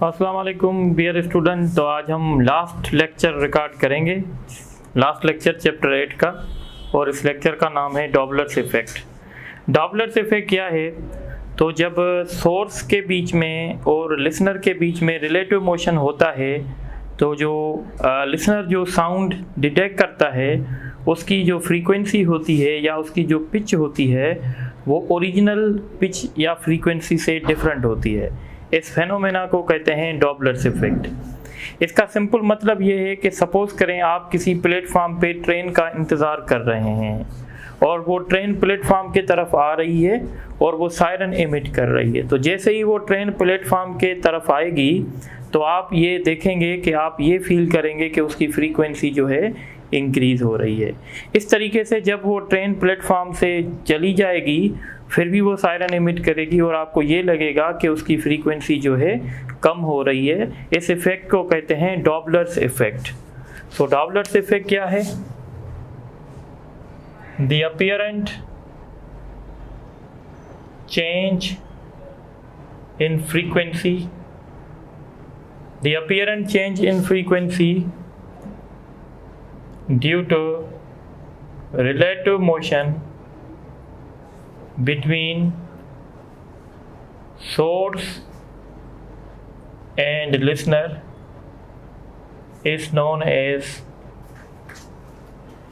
अस्सलाम वालेकुम dear student. तो आज हम लास्ट लेक्चर रिकॉर्ड करेंगे, लास्ट लेक्चर चैप्टर 8 का, और इस लेक्चर का नाम है डॉपलर्स इफ़ेक्ट। डॉपलर्स इफ़ेक्ट क्या है? तो जब सोर्स के बीच में और लिसनर के बीच में रिलेटिव मोशन होता है तो जो लिसनर जो साउंड डिटेक्ट करता है उसकी जो फ्रीक्वेंसी होती है या उसकी जो पिच होती है वो ओरिजिनल पिच या फ्रीक्वेंसी से डिफरेंट होती है। इस फेनोमेना को कहते हैं डॉपलर्स इफ़ेक्ट। इसका सिंपल मतलब ये है कि सपोज करें आप किसी प्लेटफॉर्म पे ट्रेन का इंतज़ार कर रहे हैं और वो ट्रेन प्लेटफॉर्म की तरफ आ रही है और वो सायरन एमिट कर रही है। तो जैसे ही वो ट्रेन प्लेटफॉर्म के तरफ आएगी तो आप ये देखेंगे कि आप ये फील करेंगे कि उसकी फ्रीक्वेंसी जो है इंक्रीज़ हो रही है। इस तरीके से जब वो ट्रेन प्लेटफॉर्म से चली जाएगी फिर भी वो सायरन एमिट करेगी और आपको ये लगेगा कि उसकी फ्रीक्वेंसी जो है कम हो रही है। इस इफ़ेक्ट को कहते हैं डॉपलर्स इफ़ेक्ट। सो डॉपलर्स इफ़ेक्ट क्या है? The apparent change in frequency, the apparent change in frequency due to relative motion between source and listener is known as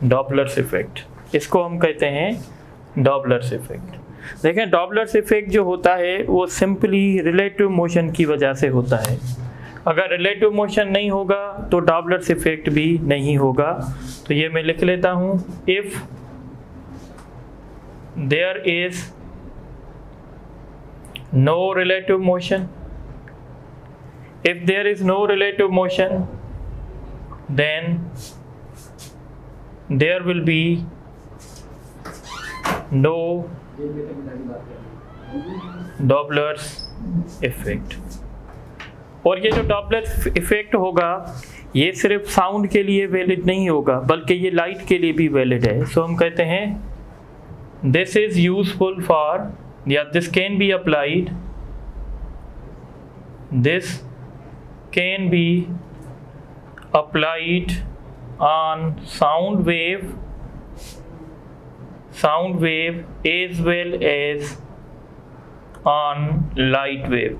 Doppler's effect। इसको हम कहते हैं डॉपलर्स इफ़ेक्ट। देखें, डॉपलर्स इफ़ेक्ट जो होता है वो सिंपली रिलेटिव मोशन की वजह से होता है। अगर रिलेटिव मोशन नहीं होगा तो डॉपलर्स इफ़ेक्ट भी नहीं होगा। तो ये मैं लिख लेता हूँ, if there is no relative motion, if there is no relative motion then there will be no Doppler's effect. और ये जो डॉपलर्स इफ़ेक्ट होगा ये सिर्फ साउंड के लिए वैलिड नहीं होगा बल्कि ये लाइट के लिए भी वैलिड है। सो हम कहते हैं दिस इज यूजफुल फॉर, या this can be applied, this can be applied on sound wave as well as on light wave।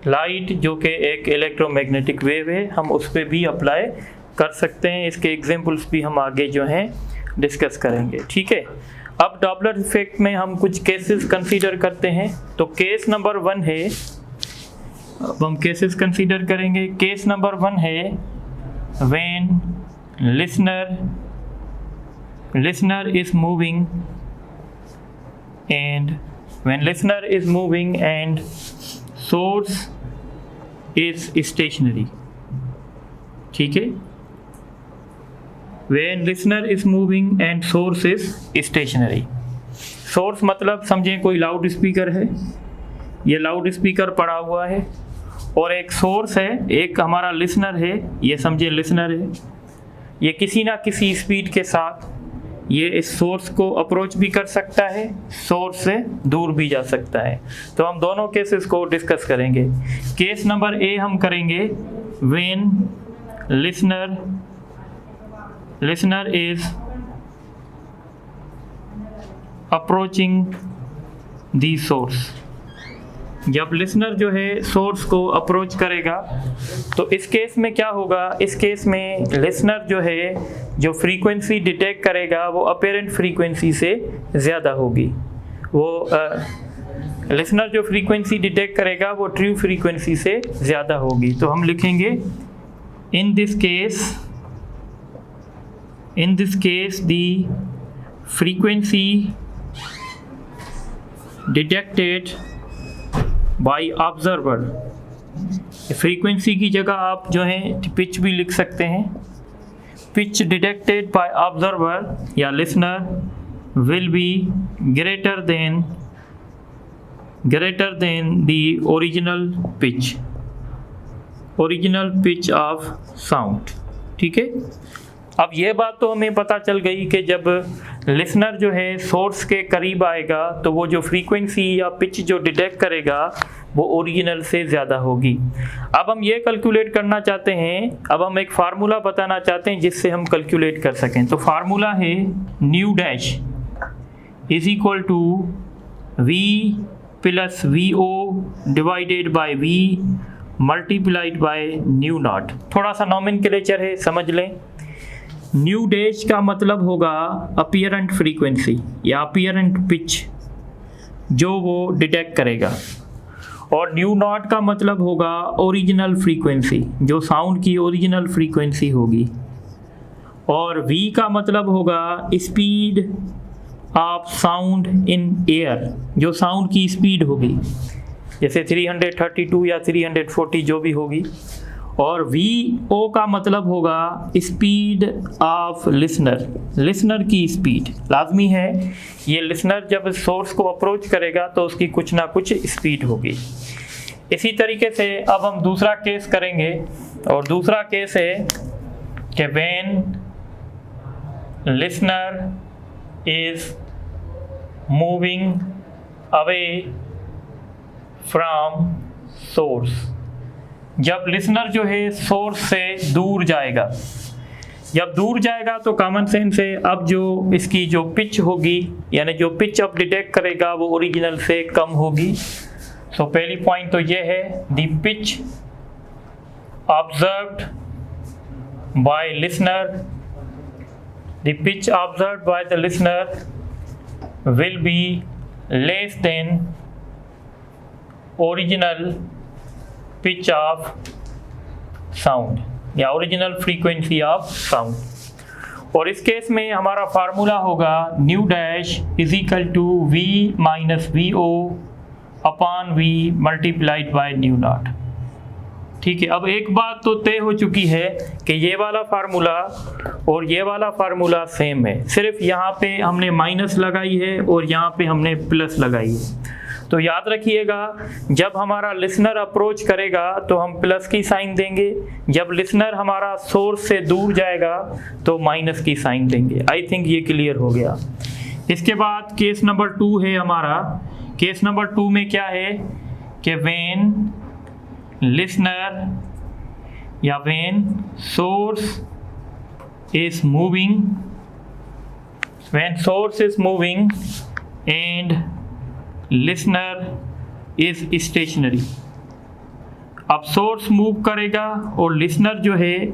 Light जो कि एक इलेक्ट्रोमैग्नेटिक वेव है हम उस पर भी अप्लाई कर सकते हैं। इसके एग्जांपल्स भी हम आगे जो हैं डिस्कस करेंगे, ठीक है। अब डॉपलर इफेक्ट में हम कुछ केसेस कंसीडर करते हैं। तो केस नंबर 1 है, अब हम केसेस कंसीडर करेंगे। केस नंबर 1 है when listener is moving and source is stationary, ठीक है। when listener is moving and source is stationary, source मतलब समझें कोई लाउड स्पीकर है, ये लाउड स्पीकर पड़ा हुआ है और एक सोर्स है, एक हमारा लिसनर है, ये समझे लिसनर है। ये किसी ना किसी स्पीड के साथ ये इस सोर्स को अप्रोच भी कर सकता है, सोर्स से दूर भी जा सकता है। तो हम दोनों केसेस को डिस्कस करेंगे। केस नंबर ए हम करेंगे when listener is approaching the source. जब लिसनर जो है सोर्स को अप्रोच करेगा तो इस केस में क्या होगा? इस केस में लिसनर जो है जो फ्रीक्वेंसी डिटेक्ट करेगा वो अपेरेंट फ्रीक्वेंसी से ज़्यादा होगी। वो लिसनर जो फ्रीक्वेंसी डिटेक्ट करेगा वो ट्रू फ्रीक्वेंसी से ज़्यादा होगी। तो हम लिखेंगे in this case the frequency detected by observer. Frequency की जगह आप जो है पिच भी लिख सकते हैं। पिच डिटेक्टेड बाय ऑब्जर्वर या listener will be greater then the original pitch of sound, ठीक है। अब ये बात तो हमें पता चल गई कि जब लिसनर जो है सोर्स के करीब आएगा तो वो जो फ्रीक्वेंसी या पिच जो डिटेक्ट करेगा वो ओरिजिनल से ज़्यादा होगी। अब हम ये कैलकुलेट करना चाहते हैं, अब हम एक फार्मूला बताना चाहते हैं जिससे हम कैलकुलेट कर सकें। तो फार्मूला है nu dash is equal to v plus v o divided by v multiplied by nu naught. थोड़ा सा नॉमेनक्लेचर है, समझ लें। न्यू डैश का मतलब होगा अपीयरेंट फ्रीक्वेंसी या अपीयरेंट पिच जो वो डिटेक्ट करेगा, और न्यू नॉट का मतलब होगा ओरिजिनल फ्रीक्वेंसी जो साउंड की ओरिजिनल फ्रीक्वेंसी होगी, और V का मतलब होगा speed of sound in air जो साउंड की स्पीड होगी, जैसे 332 या 340 जो भी होगी, और VO का मतलब होगा स्पीड ऑफ लिसनर की स्पीड। लाजमी है ये लिसनर जब सोर्स को अप्रोच करेगा तो उसकी कुछ ना कुछ स्पीड होगी। इसी तरीके से अब हम दूसरा केस करेंगे, और दूसरा केस है कि when listener is moving away from source. जब लिसनर जो है सोर्स से दूर जाएगा, जब दूर जाएगा तो कॉमन सेंस है अब जो इसकी जो पिच होगी, यानी जो पिच अब डिटेक्ट करेगा वो ओरिजिनल से कम होगी। सो पहली पॉइंट तो ये है the pitch observed by listener, the pitch observed by the listener will be less than original pitch of sound या ओरिजिनल फ्रीक्वेंसी ऑफ साउंड। और इस केस में हमारा फार्मूला होगा nu dash is equal to v minus v o upon v multiplied by nu naught. ठीक है, अब एक बात तो तय हो चुकी है कि ये वाला फार्मूला और ये वाला फार्मूला सेम है, सिर्फ यहाँ पे हमने माइनस लगाई है और यहाँ पे हमने प्लस लगाई है। तो याद रखिएगा जब हमारा लिसनर अप्रोच करेगा तो हम प्लस की साइन देंगे, जब लिसनर हमारा सोर्स से दूर जाएगा तो माइनस की साइन देंगे। आई थिंक ये क्लियर हो गया। इसके बाद केस नंबर 2 है हमारा। केस नंबर 2 में क्या है कि व्हेन लिसनर या when source is moving, when source is moving and listener is stationary. अब सोर्स मूव करेगा और लिसनर जो है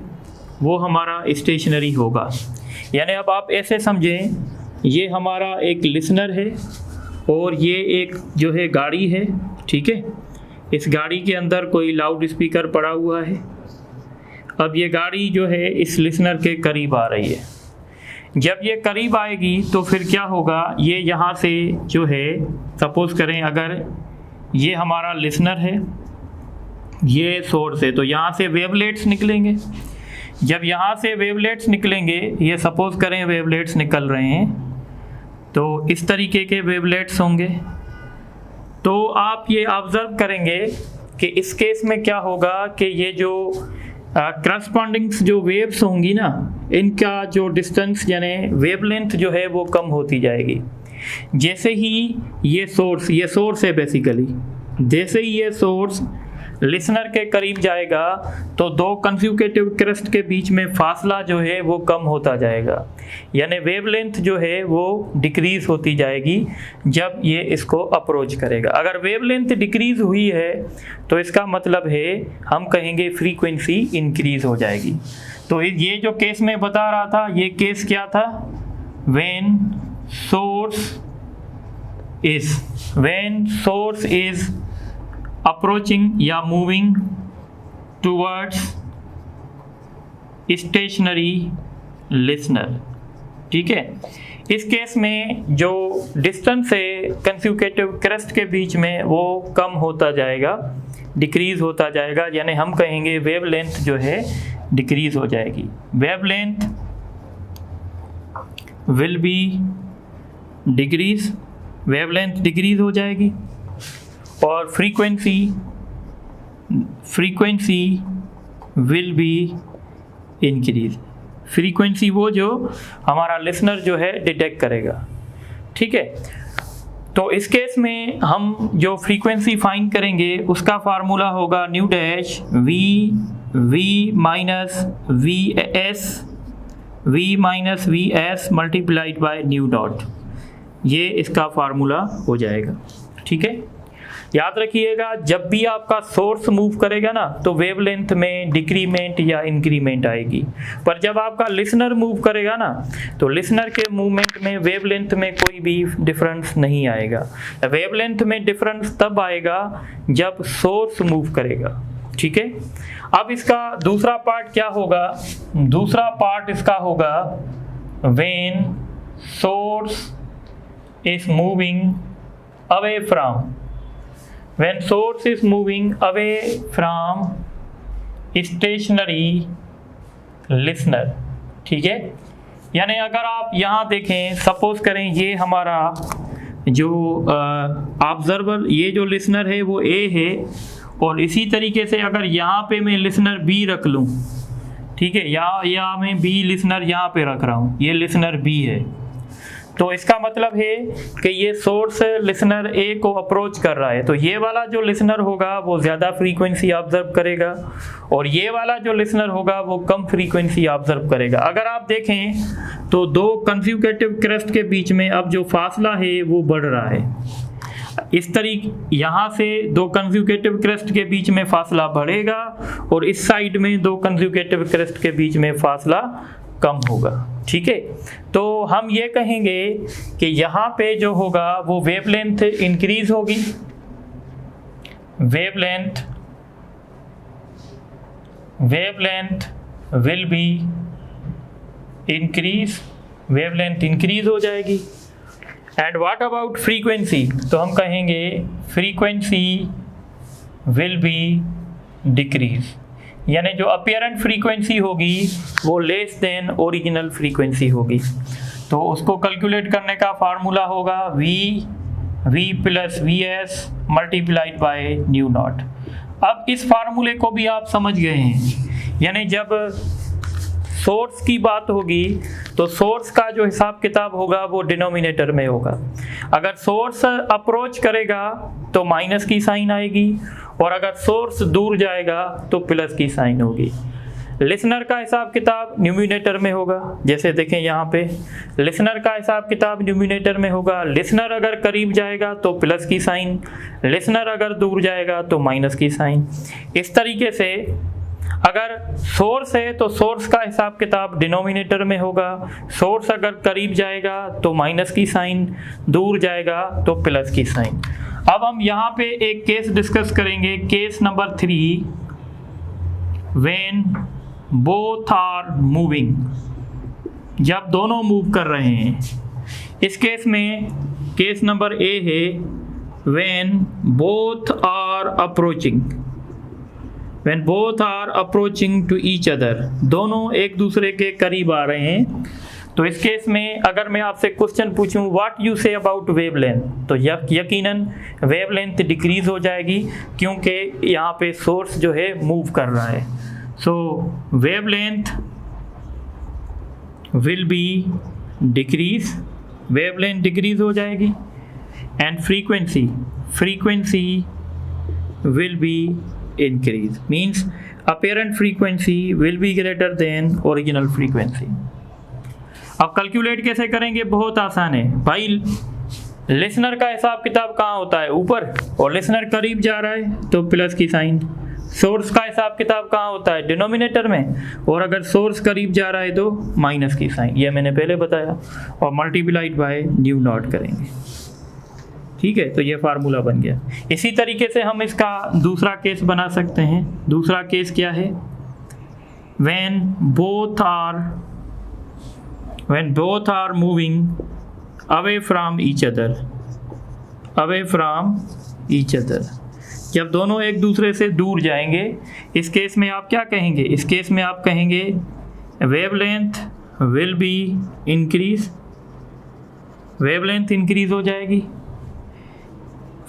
वो हमारा स्टेशनरी होगा। यानी अब आप ऐसे समझें ये हमारा एक लिसनर है और ये एक जो है गाड़ी है। ठीक है, इस गाड़ी के अंदर कोई लाउड स्पीकर पड़ा हुआ है। अब ये गाड़ी जो है इस लिसनर के करीब आ रही है। जब ये करीब आएगी तो फिर क्या होगा, ये यहाँ से जो है सपोज करें अगर ये हमारा लिसनर है, ये सोर्स है, तो यहाँ से वेवलेट्स निकलेंगे। जब यहाँ से वेवलेट्स निकलेंगे, ये सपोज करें वेवलेट्स निकल रहे हैं, तो इस तरीके के वेवलेट्स होंगे। तो आप ये ऑब्जर्व करेंगे कि इस केस में क्या होगा कि ये जो करस्पॉन्डिंग जो वेव्स होंगी ना, इनका जो डिस्टेंस यानी वेवलेंथ जो है वो कम होती जाएगी। जैसे ही ये सोर्स है बेसिकली, जैसे ही ये सोर्स लिसनर के करीब जाएगा तो दो कंसेक्यूटिव क्रेस्ट के बीच में फासला जो है वो कम होता जाएगा, यानी वेवलेंथ जो है वो डिक्रीज होती जाएगी जब ये इसको अप्रोच करेगा। अगर वेवलेंथ डिक्रीज हुई है तो इसका मतलब है हम कहेंगे फ्रीक्वेंसी इंक्रीज हो जाएगी। तो ये जो केस मैं बता रहा था, ये केस क्या था, व्हेन सोर्स इज अप्रोचिंग या मूविंग टूवर्ड्स स्टेशनरी लिसनर। ठीक है, इस केस में जो डिस्टेंस है कंसेक्यूटिव क्रेस्ट के बीच में वो कम होता जाएगा, डिक्रीज होता जाएगा, यानी हम कहेंगे वेवलेंथ जो है डिक्रीज हो जाएगी। Wavelength will be decrease, wavelength decrease हो जाएगी, और frequency will be increase. Frequency वो जो हमारा लिसनर जो है डिटेक्ट करेगा। ठीक है, तो इस केस में हम जो फ्रीक्वेंसी फाइंड करेंगे उसका फार्मूला होगा nu dash v minus v s multiplied by nu dot, ये इसका फार्मूला हो जाएगा। ठीक है, याद रखिएगा जब भी आपका सोर्स मूव करेगा ना तो वेवलेंथ में डिक्रीमेंट या इंक्रीमेंट आएगी, पर जब आपका लिसनर मूव करेगा ना तो लिसनर के मूवमेंट में वेवलेंथ में कोई भी डिफरेंस नहीं आएगा। वेवलेंथ में डिफरेंस तब आएगा जब सोर्स मूव करेगा। ठीक है, अब इसका दूसरा पार्ट क्या होगा? दूसरा पार्ट इसका होगा when source is moving away from, when source is moving away from stationary listener। ठीक है, यानी अगर आप यहाँ देखें, सपोज करें ये हमारा जो ऑब्जर्वर, ये जो लिसनर है वो A है, और इसी तरीके से अगर यहाँ पे मैं लिसनर B रख लूँ, ठीक है, या मैं B लिसनर यहाँ पे रख रहा हूँ, ये लिसनर B है, तो इसका मतलब है कि ये सोर्स लिसनर ए को अप्रोच कर रहा है, तो ये वाला जो लिसनर होगा वो ज़्यादा फ्रीक्वेंसी ऑब्जर्व करेगा और ये वाला जो लिसनर होगा वो कम फ्रीक्वेंसी ऑब्जर्व करेगा। अगर आप देखें तो दो कंसेक्यूटिव क्रेस्ट के बीच में अब जो फासला है वो बढ़ रहा है। इस तरीके यहाँ से दो कंसेक्यूटिव क्रेस्ट के बीच में फासला बढ़ेगा और इस साइड में दो कंसेक्यूटिव क्रेस्ट के बीच में फासला कम होगा। ठीक है, तो हम ये कहेंगे कि यहाँ पे जो होगा वो वेवलेंथ इंक्रीज होगी, wavelength will be increase, wavelength increase हो जाएगी। And what about frequency? तो हम कहेंगे फ्रीक्वेंसी विल बी डिक्रीज, यानी जो अपीयरेंट फ्रीक्वेंसी होगी वो लेस देन ओरिजिनल फ्रीक्वेंसी होगी। तो उसको कैलकुलेट करने का फार्मूला होगा V plus we s multiplied by nu not. अब इस फार्मूले को भी आप समझ गए हैं, यानी जब सोर्स की बात होगी तो सोर्स का जो हिसाब किताब होगा वो डिनोमिनेटर में होगा। अगर सोर्स अप्रोच करेगा तो माइनस की साइन आएगी और अगर सोर्स दूर जाएगा तो प्लस की साइन होगी। लिसनर का हिसाब किताब न्यूमिनेटर में होगा, जैसे देखें यहाँ पे लिसनर का हिसाब किताब न्यूमिनेटर में होगा। लिसनर अगर करीब जाएगा तो प्लस की साइन, लिसनर अगर दूर जाएगा तो माइनस की साइन। इस तरीके से अगर सोर्स है तो सोर्स का हिसाब किताब डिनोमिनेटर में होगा, सोर्स अगर करीब जाएगा तो माइनस की साइन, दूर जाएगा तो प्लस की साइन। अब हम यहाँ पे एक केस डिस्कस करेंगे, case number 3, when both are moving, जब दोनों मूव कर रहे हैं। इस केस में केस नंबर A है when both are approaching, when both are approaching to each other, दोनों एक दूसरे के करीब आ रहे हैं। तो इस केस में अगर मैं आपसे क्वेश्चन पूछूं what you say about wavelength, तो यकीनन वेवलेंथ डिक्रीज हो जाएगी क्योंकि यहाँ पे सोर्स जो है मूव कर रहा है। So wavelength will be decrease, wavelength decrease हो जाएगी। And frequency will be increase, means apparent frequency will be greater than original frequency. अब कैलकुलेट कैसे करेंगे? बहुत आसान है भाई। लिसनर का हिसाब किताब कहाँ होता है? ऊपर, और लिसनर करीब जा रहा है तो प्लस की साइन। सोर्स का हिसाब किताब कहाँ होता है? डिनोमिनेटर में, और अगर सोर्स करीब जा रहा है तो माइनस की साइन, ये मैंने पहले बताया, और मल्टीप्लाइड बाय न्यू नॉट करेंगे। ठीक है, तो ये फार्मूला बन गया। इसी तरीके से हम इसका दूसरा केस बना सकते हैं। दूसरा केस क्या है? When both are moving away from each other, जब दोनों एक दूसरे से दूर जाएंगे। इस केस में आप क्या कहेंगे? इस केस में आप कहेंगे wavelength will be increase, wavelength increase हो जाएगी।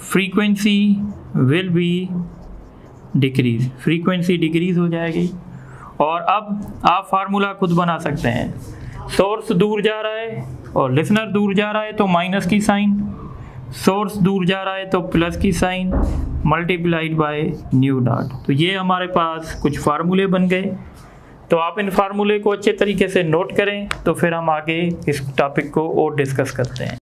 Frequency will be decrease, frequency decrease हो जाएगी। और अब आप फार्मूला खुद बना सकते हैं। सोर्स दूर जा रहा है और लिसनर दूर जा रहा है तो माइनस की साइन, सोर्स दूर जा रहा है तो प्लस की sign multiplied by nu dot. तो ये हमारे पास कुछ फार्मूले बन गए। तो आप इन फार्मूले को अच्छे तरीके से नोट करें, तो फिर हम आगे इस टॉपिक को और डिस्कस करते हैं।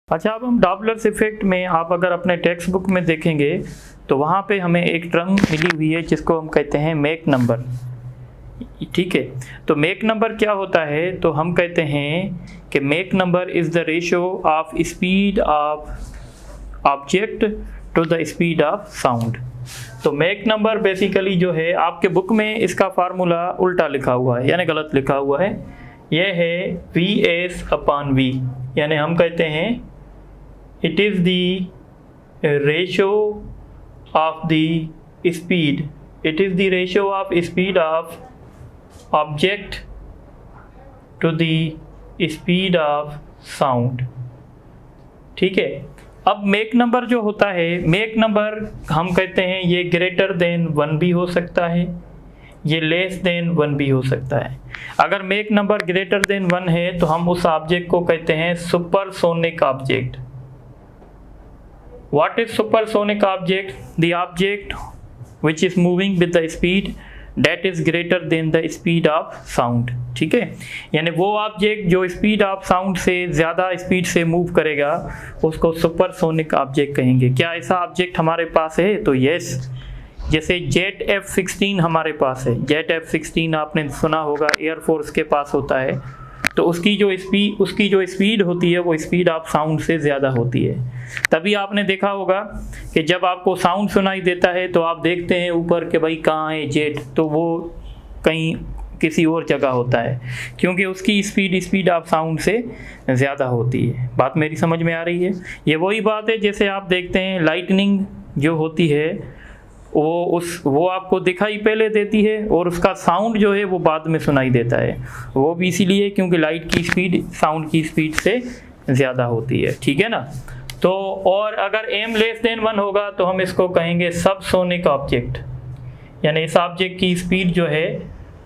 अच्छा, अब हम डॉपलर्स इफेक्ट में आप अगर अपने टेक्स्ट बुक में देखेंगे तो वहाँ पे हमें एक टर्म मिली हुई है जिसको हम कहते हैं मेक नंबर। ठीक है, तो मेक नंबर क्या होता है? तो हम कहते हैं कि Mach number is the ratio of speed of object to the speed of sound. तो मेक नंबर बेसिकली जो है आपके बुक में इसका फार्मूला उल्टा लिखा हुआ है, यानी गलत लिखा हुआ है। यह है VS/V, यानी हम कहते हैं it is the ratio of the speed, it is the ratio of speed of object to the speed of sound। ठीक है, अब मेक नंबर जो होता है, मेक नंबर हम कहते हैं ये ग्रेटर देन 1 भी हो सकता है, ये लेस देन 1 भी हो सकता है। अगर मेक नंबर ग्रेटर देन 1 है तो हम उस ऑब्जेक्ट को कहते हैं supersonic object. What is supersonic object? The object which is moving with the speed that is greater than the speed of sound। ठीक है, यानी वो ऑब्जेक्ट जो स्पीड ऑफ साउंड से ज़्यादा स्पीड से मूव करेगा उसको सुपरसोनिक ऑब्जेक्ट कहेंगे। क्या ऐसा ऑब्जेक्ट हमारे पास है? तो यस, जैसे जेट F-16 हमारे पास है। जेट F-16 आपने सुना होगा, एयरफोर्स के पास होता है। तो उसकी जो स्पीड होती है वो स्पीड ऑफ साउंड से ज़्यादा होती है। तभी आपने देखा होगा कि जब आपको साउंड सुनाई देता है तो आप देखते हैं ऊपर कि भाई कहाँ है जेट, तो वो कहीं किसी और जगह होता है, क्योंकि उसकी स्पीड ऑफ साउंड से ज़्यादा होती है। बात मेरी समझ में आ रही है? ये वही बात है जैसे आप देखते हैं लाइटनिंग जो होती है वो आपको दिखाई पहले देती है और उसका साउंड जो है वो बाद में सुनाई देता है। वो भी इसीलिए क्योंकि लाइट की स्पीड साउंड की स्पीड से ज़्यादा होती है। ठीक है ना? तो और अगर m लेस देन 1 होगा तो हम इसको कहेंगे सबसोनिक ऑब्जेक्ट, यानी इस ऑब्जेक्ट की स्पीड जो है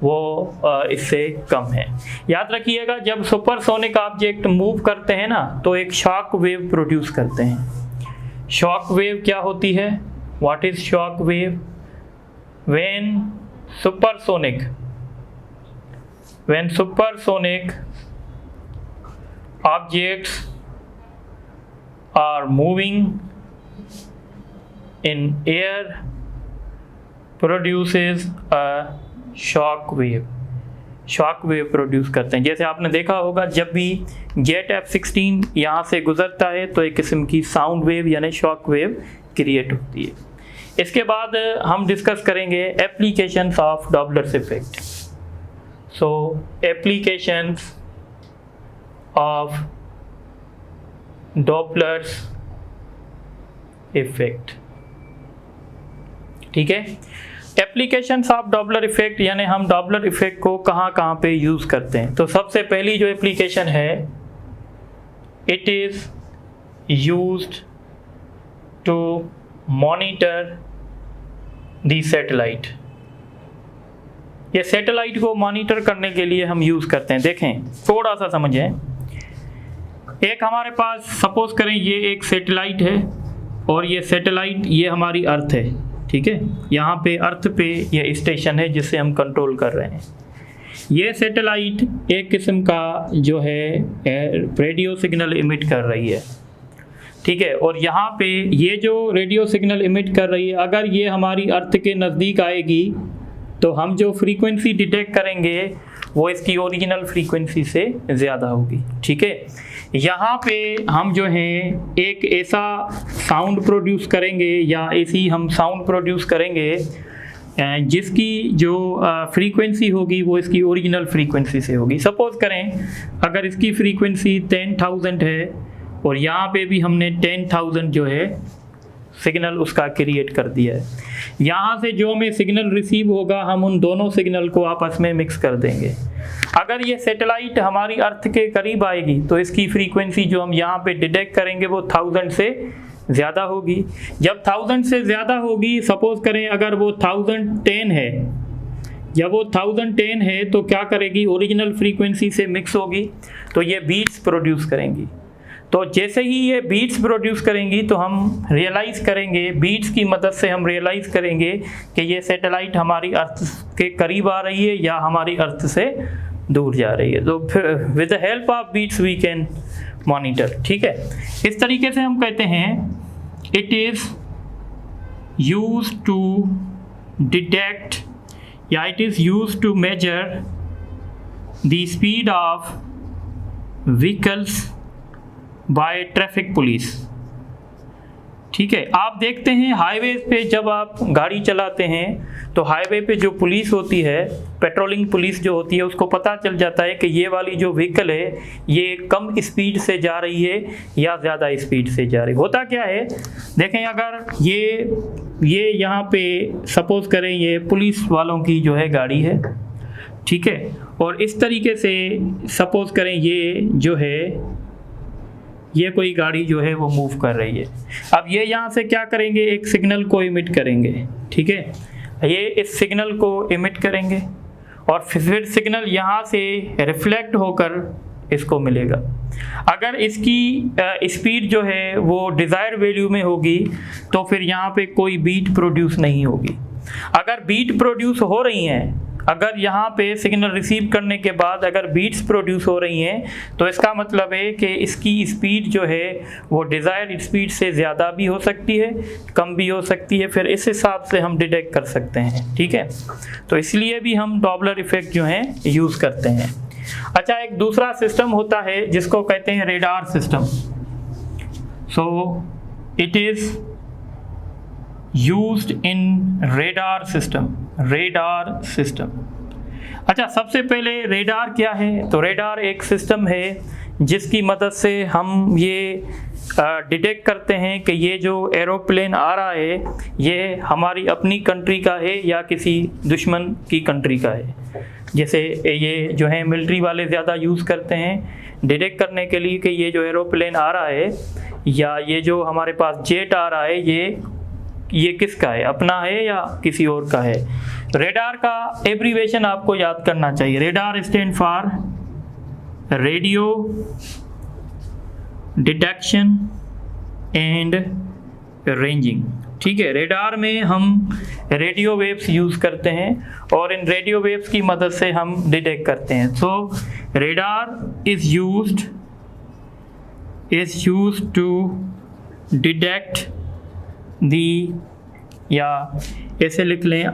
वो इससे कम है। याद रखिएगा, जब सुपरसोनिक ऑब्जेक्ट मूव करते हैं ना तो एक शॉक वेव प्रोड्यूस करते हैं। शॉक वेव क्या होती है? What is shock wave? When supersonic objects are moving in air produces a shock wave। Shock wave produce करते हैं। जैसे आपने देखा होगा जब भी जेट F-16 यहाँ से गुजरता है तो एक किस्म की साउंड वेव यानी शॉक वेव क्रिएट होती है। इसके बाद हम डिस्कस करेंगे applications of Doppler's effect. So applications of Doppler's effect. ठीक है, एप्लीकेशंस ऑफ डॉपलर इफेक्ट यानी हम डॉपलर इफेक्ट को कहाँ कहाँ पे यूज़ करते हैं। तो सबसे पहली जो एप्लीकेशन है, it is used to monitor the satellite. ये सैटेलाइट को मॉनिटर करने के लिए हम यूज़ करते हैं। देखें, थोड़ा सा समझें। एक हमारे पास सपोज करें ये एक सैटेलाइट है और ये सैटेलाइट ये हमारी अर्थ है। ठीक है, यहाँ पे अर्थ पे ये स्टेशन है जिससे हम कंट्रोल कर रहे हैं। ये सैटेलाइट एक किस्म का जो है रेडियो सिग्नल इमिट कर रही है। ठीक है, और यहाँ पे ये जो रेडियो सिग्नल इमिट कर रही है, अगर ये हमारी अर्थ के नज़दीक आएगी तो हम जो फ्रीक्वेंसी डिटेक्ट करेंगे वो इसकी ओरिजिनल फ्रीक्वेंसी से ज़्यादा होगी। ठीक है, यहाँ पे हम जो है एक ऐसा साउंड प्रोड्यूस करेंगे या ऐसी हम साउंड प्रोड्यूस करेंगे जिसकी जो फ्रीक्वेंसी होगी वो इसकी ओरिजिनल फ्रीक्वेंसी से होगी। सपोज करें अगर इसकी फ्रीक्वेंसी 10,000 है और यहाँ पे भी हमने 10,000 जो है सिग्नल उसका क्रिएट कर दिया है। यहाँ से जो हमें सिग्नल रिसीव होगा हम उन दोनों सिग्नल को आपस में मिक्स कर देंगे। अगर ये सैटेलाइट हमारी अर्थ के करीब आएगी तो इसकी फ्रीक्वेंसी जो हम यहाँ पे डिटेक्ट करेंगे वो 1000 से ज़्यादा होगी। जब 1000 से ज़्यादा होगी, सपोज करें अगर वो 1010 है, जब वो 1010 है तो क्या करेगी, ओरिजिनल फ्रीक्वेंसी से मिक्स होगी तो ये बीट्स प्रोड्यूस करेंगी। तो जैसे ही ये बीट्स प्रोड्यूस करेंगी तो हम रियलाइज़ करेंगे, बीट्स की मदद से हम रियलाइज़ करेंगे कि ये सैटेलाइट हमारी अर्थ के करीब आ रही है या हमारी अर्थ से दूर जा रही है। तो फिर with the help of beats we can monitor. ठीक है, इस तरीके से हम कहते हैं it is used to detect या it is used to measure the speed of vehicles by traffic police. ठीक है, आप देखते हैं हाईवे पे जब आप गाड़ी चलाते हैं तो हाईवे पे जो पुलिस होती है, पेट्रोलिंग पुलिस जो होती है, उसको पता चल जाता है कि ये वाली जो व्हीकल है ये कम स्पीड से जा रही है या ज़्यादा स्पीड से जा रही है। होता क्या है, देखें अगर ये यहाँ पे सपोज करें ये पुलिस वालों की जो है गाड़ी है, ठीक है, और इस तरीके से सपोज करें ये जो है ये कोई गाड़ी जो है वो मूव कर रही है। अब ये यहाँ से क्या करेंगे, एक सिग्नल को इमिट करेंगे। ठीक है, ये इस सिग्नल को इमिट करेंगे और फिर सिग्नल यहाँ से रिफ्लेक्ट होकर इसको मिलेगा। अगर इसकी स्पीड जो है वो डिज़ायर वैल्यू में होगी तो फिर यहाँ पे कोई बीट प्रोड्यूस नहीं होगी। अगर बीट प्रोड्यूस हो रही हैं, अगर यहाँ पे सिग्नल रिसीव करने के बाद अगर बीट्स प्रोड्यूस हो रही हैं तो इसका मतलब है कि इसकी स्पीड जो है वो डिज़ायर स्पीड से ज़्यादा भी हो सकती है, कम भी हो सकती है। फिर इस हिसाब से हम डिटेक्ट कर सकते हैं। ठीक है, तो इसलिए भी हम डॉपलर इफेक्ट जो है यूज़ करते हैं। अच्छा, एक दूसरा सिस्टम होता है जिसको कहते हैं radar system. So it is used in radar system. Radar system, अच्छा सबसे पहले रेडार क्या है, तो रेडार एक सिस्टम है जिसकी मदद से हम ये डिटेक्ट करते हैं कि ये जो एरोप्लेन आ रहा है ये हमारी अपनी कंट्री का है या किसी दुश्मन की कंट्री का है। जैसे ये जो है मिलिट्री वाले ज़्यादा यूज़ करते हैं डिटेक्ट करने के लिए कि ये जो एरोप्लेन आ रहा है या ये जो हमारे पास जेट आ रहा है ये किसका है, अपना है या किसी और का है। रेडार का एब्रीवेशन आपको याद करना चाहिए। Radar stand for radio detection and ranging. ठीक है, रेडार में हम रेडियो वेव्स यूज़ करते हैं और इन रेडियो वेव्स की मदद से हम डिटेक्ट करते हैं। So radar is used to detect the, या ऐसे लिख लें,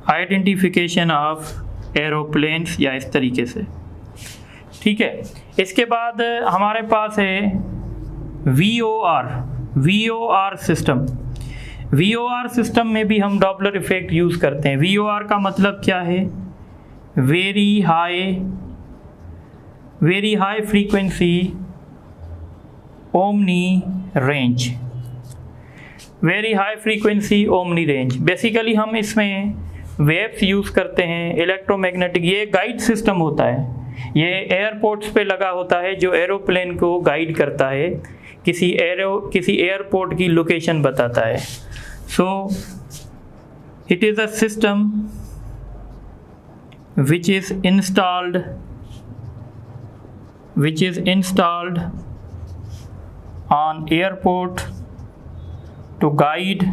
आइडेंटिफिकेशन ऑफ एरोप्लेन्स, या इस तरीके से। ठीक है, इसके बाद हमारे पास है VOR सिस्टम। VOR सिस्टम में भी हम डॉपलर इफेक्ट यूज़ करते हैं। VOR का मतलब क्या है, very high frequency omni range. Very high frequency omni range, basically हम इसमें वेव्स यूज़ करते हैं इलेक्ट्रोमैग्नेटिक। ये गाइड सिस्टम होता है, ये एयरपोर्ट्स पे लगा होता है जो एरोप्लेन को गाइड करता है, किसी एयरपोर्ट की लोकेशन बताता है। So it is a system which is installed on airport to guide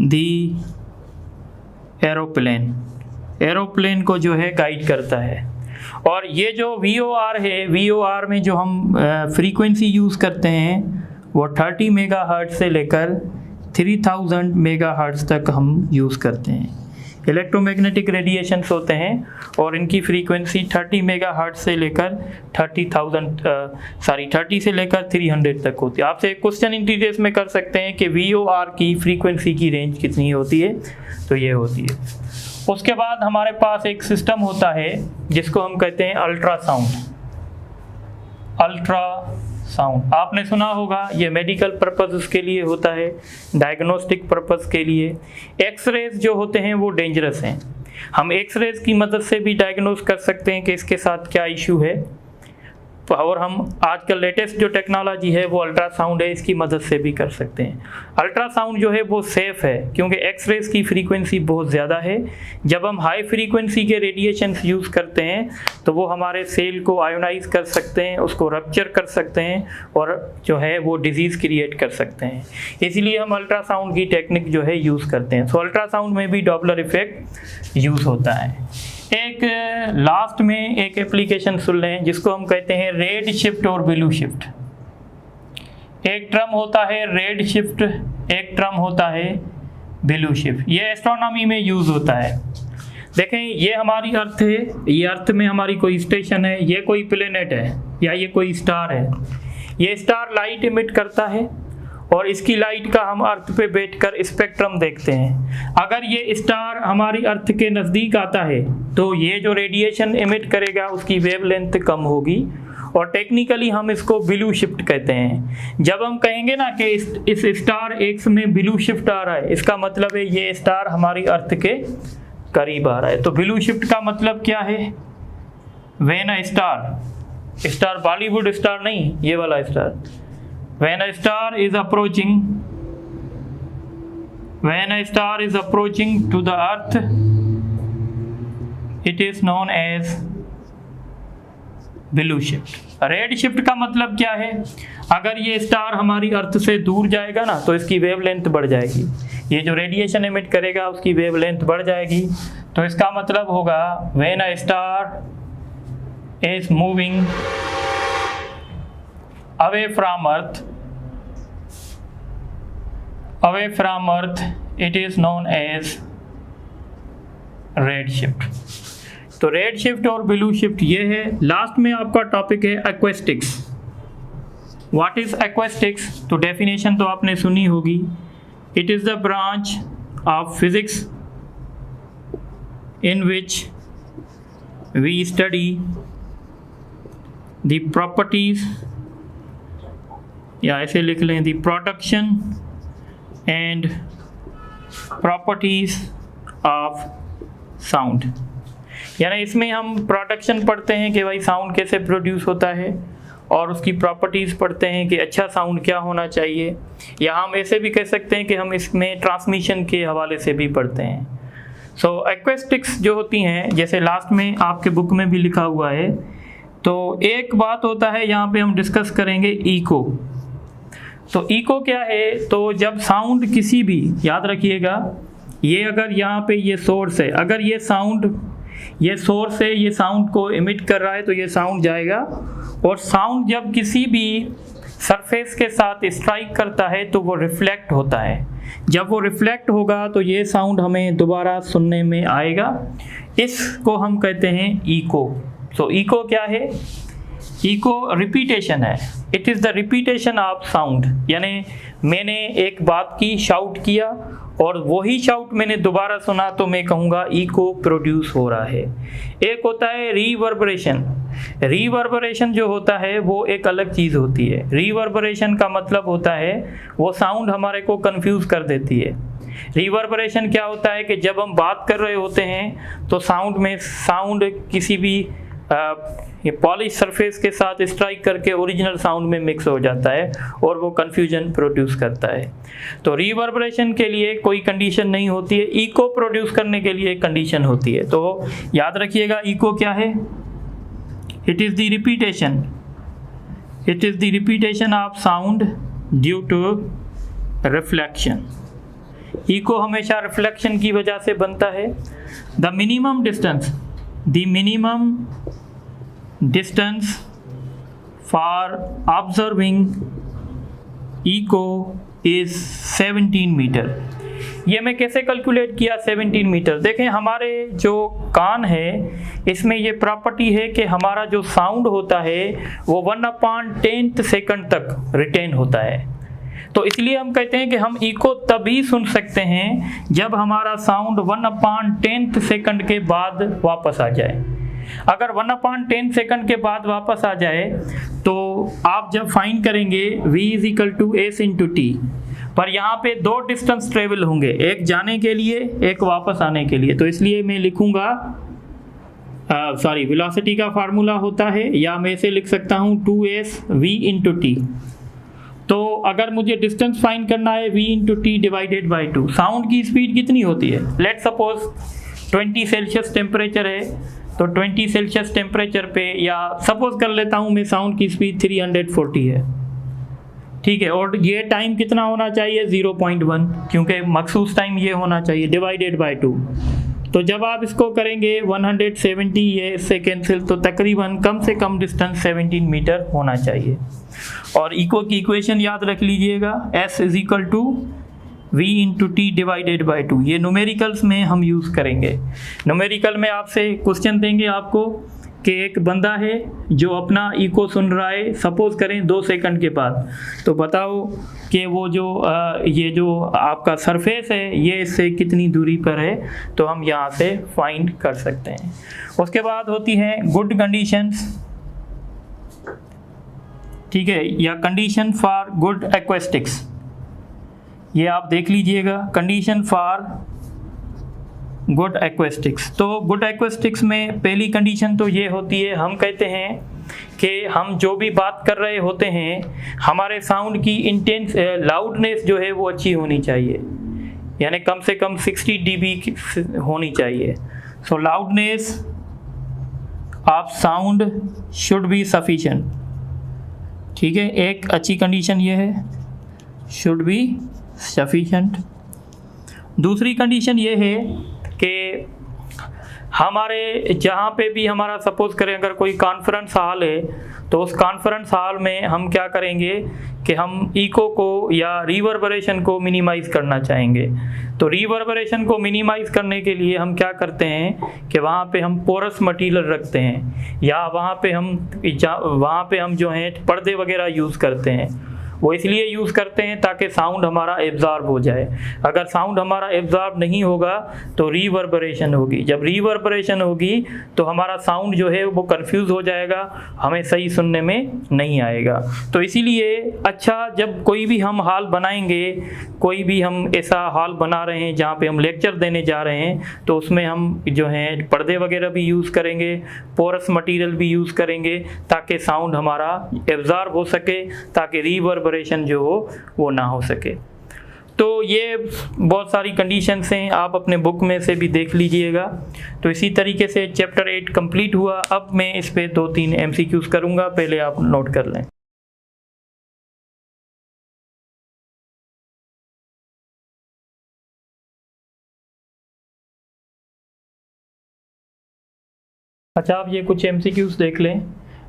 the aeroplane को जो है गाइड करता है। और ये जो VOR है, VOR में जो हम फ्रीक्वेंसी यूज़ करते हैं वो 30 मेगाहर्ट्ज़ से लेकर 3000 मेगाहर्ट्ज़ तक हम यूज़ करते हैं। इलेक्ट्रोमैग्नेटिक रेडिएशंस होते हैं और इनकी फ्रीक्वेंसी 30 मेगाहर्ट्ज़ से लेकर 30 से लेकर 300 तक होती है। आपसे एक क्वेश्चन इंटीरियर्स में कर सकते हैं कि VOR की फ्रीक्वेंसी की रेंज कितनी होती है, तो ये होती है। उसके बाद हमारे पास एक सिस्टम होता है जिसको हम कहते हैं अल्ट्रासाउंड। साउंड आपने सुना होगा, ये मेडिकल पर्पस के लिए होता है, डायग्नोस्टिक पर्पस के लिए। एक्सरेज जो होते हैं वो डेंजरस हैं, हम एक्सरेज की मदद से भी डायग्नोस कर सकते हैं कि इसके साथ क्या इशू है। और हम आजकल लेटेस्ट जो टेक्नोलॉजी है वो अल्ट्रासाउंड है, इसकी मदद से भी कर सकते हैं। अल्ट्रासाउंड जो है वो सेफ़ है क्योंकि एक्सरेज की फ्रीक्वेंसी बहुत ज़्यादा है। जब हम हाई फ्रीक्वेंसी के रेडिएशंस यूज़ करते हैं तो वो हमारे सेल को आयोनाइज कर सकते हैं, उसको रप्चर कर सकते हैं और जो है वो डिजीज़ क्रिएट कर सकते हैं। इसलिए हम अल्ट्रासाउंड की टेक्निक जो है यूज़ करते हैं। सो अल्ट्रासाउंड में भी डॉपलर इफेक्ट यूज़ होता है। एक लास्ट में एक एप्लीकेशन सुन लें जिसको हम कहते हैं रेड शिफ्ट और ब्लू शिफ्ट। एक टर्म होता है रेड शिफ्ट, एक टर्म होता है ब्लू शिफ्ट। ये एस्ट्रोनॉमी में यूज़ होता है। देखें, ये हमारी अर्थ है, ये अर्थ में हमारी कोई स्टेशन है, ये कोई प्लेनेट है या ये कोई स्टार है। ये स्टार लाइट इमिट करता है और इसकी लाइट का हम अर्थ पे बैठकर स्पेक्ट्रम देखते हैं। अगर ये स्टार हमारी अर्थ के नज़दीक आता है तो ये जो रेडिएशन इमिट करेगा उसकी वेवलेंथ कम होगी और टेक्निकली हम इसको ब्लू शिफ्ट कहते हैं। जब हम कहेंगे ना कि इस स्टार एक्स में ब्लू शिफ्ट आ रहा है, इसका मतलब है ये स्टार हमारी अर्थ के करीब आ रहा है। तो ब्लू शिफ्ट का मतलब क्या है? When a star Bollywood star नहीं, ये वाला star, when a star is approaching to the earth, it is known as blue shift। Red shift का मतलब क्या है? अगर ये स्टार हमारी अर्थ से दूर जाएगा ना तो इसकी वेवलेंथ बढ़ जाएगी, ये जो रेडिएशन एमिट करेगा उसकी वेवलेंथ बढ़ जाएगी। तो इसका मतलब होगा when a star is moving away from earth, it is known as red shift। तो रेड शिफ्ट और ब्लू शिफ्ट ये है। लास्ट में आपका टॉपिक है एक्वेस्टिक्स। What is एक्वेस्टिक्स? तो डेफिनेशन तो आपने सुनी होगी। It is the branch of physics in which we study the properties, या ऐसे लिख लें, the production and properties of sound. यानी इसमें हम प्रोडक्शन पढ़ते हैं कि भाई साउंड कैसे प्रोड्यूस होता है और उसकी प्रॉपर्टीज़ पढ़ते हैं कि अच्छा साउंड क्या होना चाहिए, या हम ऐसे भी कह सकते हैं कि हम इसमें ट्रांसमिशन के हवाले से भी पढ़ते हैं। सो एक्वेस्टिक्स जो होती हैं, जैसे लास्ट में आपके बुक में भी लिखा हुआ है, तो एक बात होता है यहाँ पे हम डिस्कस करेंगे इको। तो इको क्या है? तो जब साउंड किसी भी, याद रखिएगा, ये अगर यहाँ पे ये सोर्स है, अगर ये सोर्स है, ये साउंड को इमिट कर रहा है तो ये साउंड जाएगा, और साउंड जब किसी भी सरफेस के साथ स्ट्राइक करता है तो वो रिफ्लेक्ट होता है। जब वो रिफ्लेक्ट होगा तो ये साउंड हमें दोबारा सुनने में आएगा। इसको हम कहते हैं इको। तो इको क्या है? इको रिपीटेशन है। It is the repetition of sound. यानी मैंने एक बात की, शाउट किया, और वही शाउट मैंने दोबारा सुना तो मैं कहूँगा इको प्रोड्यूस हो रहा है। एक होता है रीवर्बरेशन। रीवर्बरेशन जो होता है वो एक अलग चीज़ होती है। रीवर्बरेशन का मतलब होता है वो साउंड हमारे को कंफ्यूज कर देती है। रीवर्बरेशन क्या होता है कि जब हम बात कर रहे होते हैं तो साउंड किसी भी ये पॉलिश सरफेस के साथ स्ट्राइक करके ओरिजिनल साउंड में मिक्स हो जाता है और वो कन्फ्यूजन प्रोड्यूस करता है। तो रिवर्बरेशन के लिए कोई कंडीशन नहीं होती है, इको प्रोड्यूस करने के लिए एक कंडीशन होती है। तो याद रखिएगा इको क्या है? It is the repetition of sound due to reflection. Echo हमेशा रिफ्लेक्शन की वजह से बनता है। The minimum distance for observing echo is 17 metre. ये मैं कैसे कैलकुलेट किया 17 मीटर? देखें, हमारे जो कान है इसमें ये प्रॉपर्टी है कि हमारा जो साउंड होता है वो 1/10 सेकंड तक रिटेन होता है। तो इसलिए हम कहते हैं कि हम इको तभी सुन सकते हैं जब हमारा साउंड 1/10 सेकंड के बाद वापस आ जाए। अगर 1/10 सेकंड के बाद वापस आ जाए तो आप जब फाइंड करेंगे v is equal to s into t, पर यहाँ पे दो डिस्टेंस ट्रेवल होंगे, एक जाने के लिए एक वापस आने के लिए, तो इसलिए मैं लिखूंगा वेलोसिटी का फार्मूला होता है, या मैं इसे लिख सकता हूँ 2s v इंटू टी। तो अगर मुझे डिस्टेंस फाइंड करना है v into t divided by 2, sound की स्पीड कितनी होती है, लेट सपोज 20 सेल्सियस टेम्परेचर है, तो 20 सेल्सियस टेम्परेचर पे, या सपोज कर लेता हूँ मैं साउंड की स्पीड 340 है, ठीक है, और ये टाइम कितना होना चाहिए 0.1, क्योंकि मखसूस टाइम ये होना चाहिए, डिवाइडेड बाय 2। तो जब आप इसको करेंगे 170 ये इससे कैंसिल, तो तकरीबन कम से कम डिस्टेंस 17 मीटर होना चाहिए। और इको की इक्वेशन याद रख लीजिएगा, s is equal to v into t divided by 2। ये न्यूमेरिकल्स में हम यूज़ करेंगे। न्यूमेरिकल में आपसे क्वेश्चन देंगे आपको कि एक बंदा है जो अपना इको सुन रहा है, सपोज करें 2 सेकंड के बाद, तो बताओ कि वो जो ये जो आपका सरफेस है ये इससे कितनी दूरी पर है, तो हम यहाँ से फाइंड कर सकते हैं। उसके बाद होती है गुड कंडीशंस, ठीक है, या कंडीशन फॉर गुड एक्वेस्टिक्स, ये आप देख लीजिएगा, कंडीशन फॉर गुड एक्वेस्टिक्स। तो गुड एक्वेस्टिक्स में पहली कंडीशन तो ये होती है, हम कहते हैं कि हम जो भी बात कर रहे होते हैं हमारे साउंड की इंटेंस लाउडनेस जो है वो अच्छी होनी चाहिए, यानी कम से कम 60 dB होनी चाहिए। So loudness of sound should be sufficient, ठीक है, एक अच्छी कंडीशन ये है, शुड बी सफिशिएंट। दूसरी कंडीशन ये है कि हमारे जहाँ पे भी हमारा सपोज करें अगर कोई कॉन्फ्रेंस हॉल है, तो उस कॉन्फ्रेंस हॉल में हम क्या करेंगे कि हम इको को या रिवर्बरेशन को मिनिमाइज करना चाहेंगे। तो रिवर्बरेशन को मिनिमाइज करने के लिए हम क्या करते हैं कि वहाँ पे हम पोरस मटेरियल रखते हैं, या वहाँ पे हम जो है पर्दे वगैरह यूज़ करते हैं। वो इसलिए यूज़ करते हैं ताकि साउंड हमारा एब्जॉर्ब हो जाए। अगर साउंड हमारा एब्जॉर्ब नहीं होगा तो रिवर्बरेशन होगी, जब रिवर्बरेशन होगी तो हमारा साउंड जो है वो कंफ्यूज हो जाएगा, हमें सही सुनने में नहीं आएगा। तो इसीलिए अच्छा, जब कोई भी हम हॉल बनाएंगे, कोई भी हम ऐसा हॉल बना रहे हैं जहाँ पे हम लेक्चर देने जा रहे हैं, तो उसमें हम जो है पर्दे वगैरह भी यूज़ करेंगे, पोरस मटेरियल भी यूज़ करेंगे, ताकि साउंड हमारा एब्जॉर्ब हो सके, ताकि रिवर्बरेशन जो हो वो ना हो सके। तो ये बहुत सारी कंडीशंस हैं, आप अपने बुक में से भी देख लीजिएगा। तो इसी तरीके से चैप्टर 8 कंप्लीट हुआ। अब मैं इस पे 2-3 MCQs करूँगा, पहले आप नोट कर लें। अच्छा, आप ये कुछ MCQs देख लें।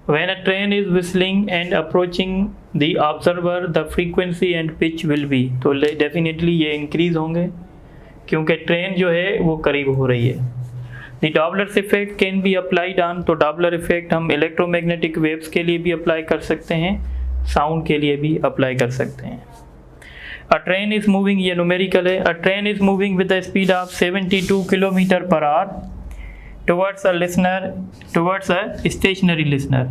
When a train is whistling and approaching the observer, the frequency and pitch will be, तो डेफिनेटली ये इंक्रीज होंगे क्योंकि ट्रेन जो है वो करीब हो रही है। The Doppler's effect can be applied on, तो Doppler effect हम इलेक्ट्रोमैग्नेटिक वेव्स के लिए भी अप्लाई कर सकते हैं, साउंड के लिए भी अप्लाई कर सकते हैं। A train is moving, ये न्यूमेरिकल है। A train is moving with a speed of 72 km/h towards a stationary listener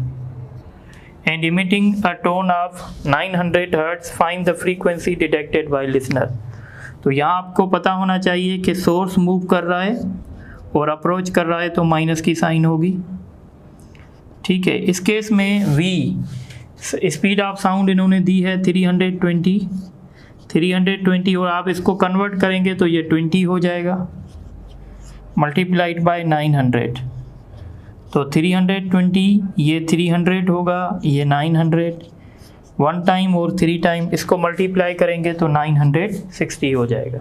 and emitting a tone of 900 Hz. Find the frequency detected by listener. तो यहाँ आपको पता होना चाहिए कि सोर्स मूव कर रहा है और अप्रोच कर रहा है तो माइनस की साइन होगी, ठीक है। इस केस में v स्पीड ऑफ साउंड इन्होंने दी है 320 और आप इसको कन्वर्ट करेंगे तो ये 20 हो जाएगा मल्टीप्लाइड बाय 900, तो 320 ये 300 होगा, ये 900, 1 टाइम और 3 टाइम इसको मल्टीप्लाई करेंगे तो 960 हो जाएगा।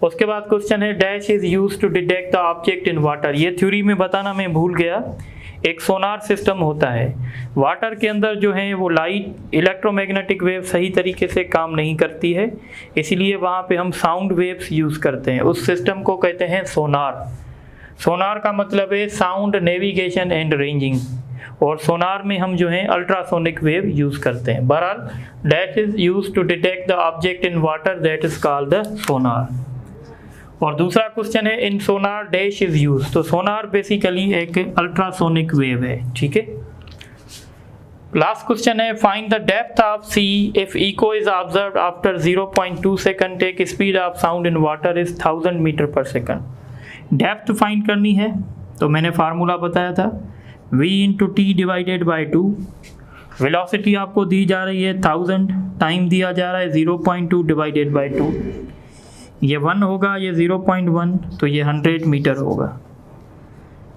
उसके बाद क्वेश्चन है dash is used to detect the object in water. ये थ्योरी में बताना मैं भूल गया, एक सोनार सिस्टम होता है वाटर के अंदर जो है वो लाइट इलेक्ट्रोमैग्नेटिक वेव सही तरीके से काम नहीं करती है, इसलिए वहाँ पे हम साउंड वेव्स यूज़ करते हैं, उस सिस्टम को कहते हैं सोनार। सोनार का मतलब है साउंड नेविगेशन एंड रेंजिंग, और सोनार में हम जो है अल्ट्रासोनिक वेव यूज़ करते हैं। बहरहाल that is used to detect the object in water, that is called the sonar. और दूसरा क्वेश्चन है in sonar dash is use. तो सोनार बेसिकली एक अल्ट्रासोनिक वेव है, ठीक है। लास्ट क्वेश्चन है find the depth of sea if echo is observed after 0.2 second take speed of sound in water is 1000 metre per second. Depth find करनी है तो मैंने फार्मूला बताया था v into t divided by 2। Velocity आपको दी जा रही है 1000, टाइम दिया जा रहा है 0.2 डिवाइडेड बाई 2। ये 1 होगा, ये 0.1, तो ये 100 मीटर होगा,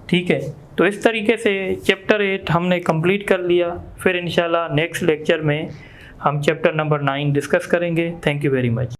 ठीक है। तो इस तरीके से चैप्टर 8 हमने कंप्लीट कर लिया। फिर इंशाल्लाह नेक्स्ट लेक्चर में हम चैप्टर नंबर 9 डिस्कस करेंगे। Thank you very much.